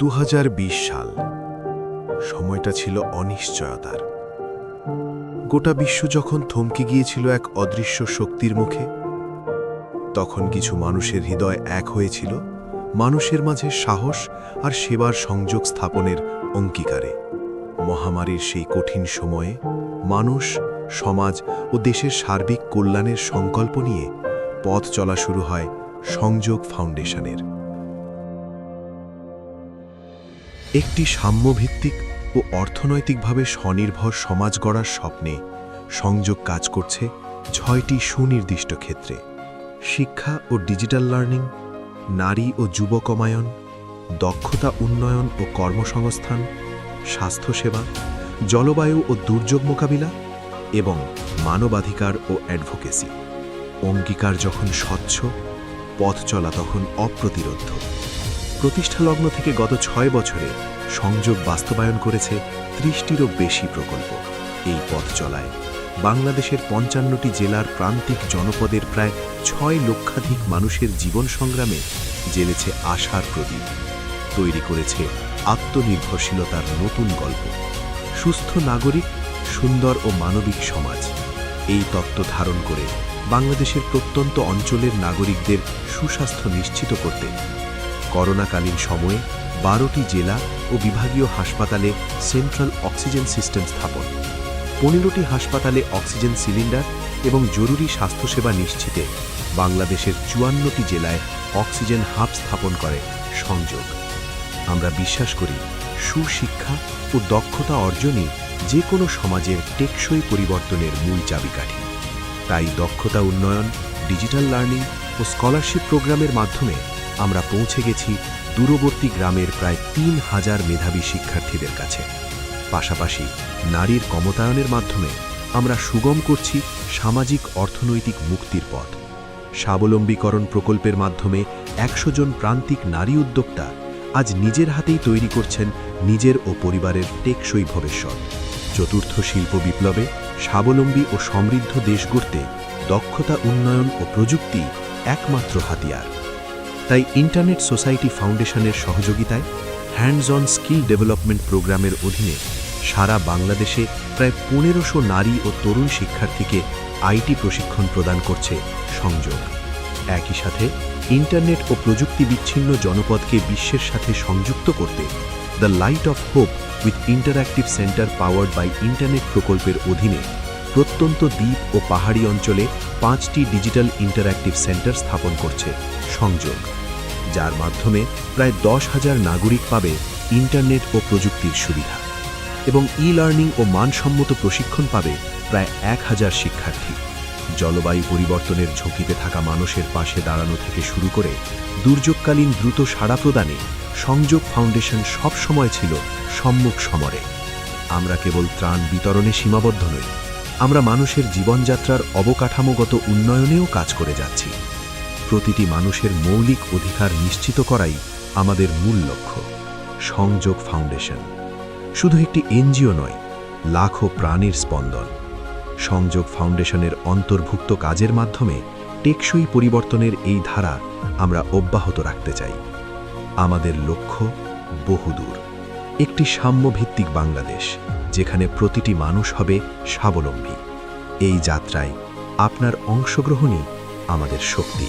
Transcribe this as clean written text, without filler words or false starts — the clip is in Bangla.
2020 সাল। সময়টা ছিল অনিশ্চয়তার। গোটা বিশ্ব যখন থমকে গিয়েছিল এক অদৃশ্য শক্তির মুখে, তখন কিছু মানুষের হৃদয় এক হয়েছিল মানুষের মাঝে সাহস আর সেবার সংযোগ স্থাপনের অঙ্গীকারে। মহামারীর সেই কঠিন সময়ে মানুষ, সমাজ ও দেশের সার্বিক কল্যাণের সংকল্প নিয়ে পথ চলা শুরু হয় সংযোগ ফাউন্ডেশনের। একটি সাম্যভিত্তিক ও অর্থনৈতিকভাবে স্বনির্ভর সমাজ গড়ার স্বপ্নে সংযোগ কাজ করছে 6টি সুনির্দিষ্ট ক্ষেত্রে: শিক্ষা ও ডিজিটাল লার্নিং, নারী ও যুবকমায়ন, দক্ষতা উন্নয়ন ও কর্মসংস্থান, স্বাস্থ্যসেবা, জলবায়ু ও দুর্যোগ মোকাবিলা এবং মানবাধিকার ও অ্যাডভোকেসি। অঙ্গীকার যখন স্বচ্ছ, পথ চলা তখন অপ্রতিরোধ্য। প্রতিষ্ঠালগ্ন থেকে গত 6 বছরে সংযোগ বাস্তবায়ন করেছে 30টিরও বেশি প্রকল্প। এই পথ চলায় বাংলাদেশের 55টি জেলার প্রান্তিক জনপদের প্রায় 6 লক্ষাধিক মানুষের জীবন সংগ্রামে জ্বেলেছে আশার প্রদীপ, তৈরি করেছে আত্মনির্ভরশীলতার নতুন গল্প। সুস্থ নাগরিক, সুন্দর ও মানবিক সমাজ, এই তত্ত্ব ধারণ করে বাংলাদেশের প্রত্যন্ত অঞ্চলের নাগরিকদের সুস্বাস্থ্য নিশ্চিত করতে করোনাকালীন সময়ে 12টি জেলা ও বিভাগীয় হাসপাতালে সেন্ট্রাল অক্সিজেন সিস্টেম স্থাপন, 15টি হাসপাতালে অক্সিজেন সিলিন্ডার এবং জরুরি স্বাস্থ্যসেবা নিশ্চিতে বাংলাদেশের 54টি জেলায় অক্সিজেন হাব স্থাপন করে সংযোগ। আমরা বিশ্বাস করি সুশিক্ষা ও দক্ষতা অর্জনই যে কোনো সমাজের টেকসই পরিবর্তনের মূল চাবিকাঠি। তাই দক্ষতা উন্নয়ন, ডিজিটাল লার্নিং ও স্কলারশিপ প্রোগ্রামের মাধ্যমে আমরা পৌঁছে গেছি দূরবর্তী গ্রামের প্রায় 3000 মেধাবী শিক্ষার্থীদের কাছে। পাশাপাশি নারীর ক্ষমতায়নের মাধ্যমে আমরা সুগম করছি সামাজিক অর্থনৈতিক মুক্তির পথ। স্বাবলম্বীকরণ প্রকল্পের মাধ্যমে 100 জন প্রান্তিক নারী উদ্যোক্তা আজ নিজের হাতেই তৈরি করছেন নিজের ও পরিবারের টেকসই ভবিষ্যৎ। চতুর্থ শিল্প বিপ্লবে স্বাবলম্বী ও সমৃদ্ধ দেশ গড়তে দক্ষতা উন্নয়ন ও প্রযুক্তি একমাত্র হাতিয়ার। তাই ইন্টারনেট সোসাইটি ফাউন্ডেশনের সহযোগিতায় হ্যান্ডস অন স্কিল ডেভেলপমেন্ট প্রোগ্রামের অধীনে সারা বাংলাদেশে প্রায় 1500 নারী ও তরুণ শিক্ষার্থীকে আইটি প্রশিক্ষণ প্রদান করছে সংযোগ। একই সাথে ইন্টারনেট ও প্রযুক্তি বিচ্ছিন্ন জনপদকে বিশ্বের সাথে সংযুক্ত করতে the light of hope with interactive centre powered by internet প্রকল্পের অধীনে প্রত্যন্ত দ্বীপ ও পাহাড়ি অঞ্চলে 5টি ডিজিটাল ইন্টারঅ্যাক্টিভ সেন্টার স্থাপন করছে সংযোগ, যার মাধ্যমে প্রায় 10,000 নাগরিক পাবে ইন্টারনেট ও প্রযুক্তির সুবিধা এবং ই-লার্নিং ও মানসম্মত প্রশিক্ষণ পাবে প্রায় 1000 শিক্ষার্থী। জলবায়ু পরিবর্তনের ঝুঁকিতে থাকা মানুষের পাশে দাঁড়ানো থেকে শুরু করে দুর্যোগকালীন দ্রুত সাড়া প্রদানে সংযোগ ফাউন্ডেশন সবসময় ছিল সম্মুখ সমরে। আমরা কেবল ত্রাণ বিতরণে সীমাবদ্ধ নই, আমরা মানুষের জীবনযাত্রার অবকাঠামোগত উন্নয়নেও কাজ করে যাচ্ছি। প্রতিটি মানুষের মৌলিক অধিকার নিশ্চিত করাই আমাদের মূল লক্ষ্য। সংযোগ ফাউন্ডেশন শুধু একটি এনজিও নয়, লাখো প্রাণীর স্পন্দন। সংযোগ ফাউন্ডেশনের অন্তর্ভুক্ত কাজের মাধ্যমে টেকসই পরিবর্তনের এই ধারা আমরা অব্যাহত রাখতে চাই। আমাদের লক্ষ্য বহুদূর, একটি সাম্যভিত্তিক বাংলাদেশ যেখানে প্রতিটি মানুষ হবে স্বাবলম্বী। এই যাত্রায় আপনার অংশগ্রহণই আমাদের শক্তি।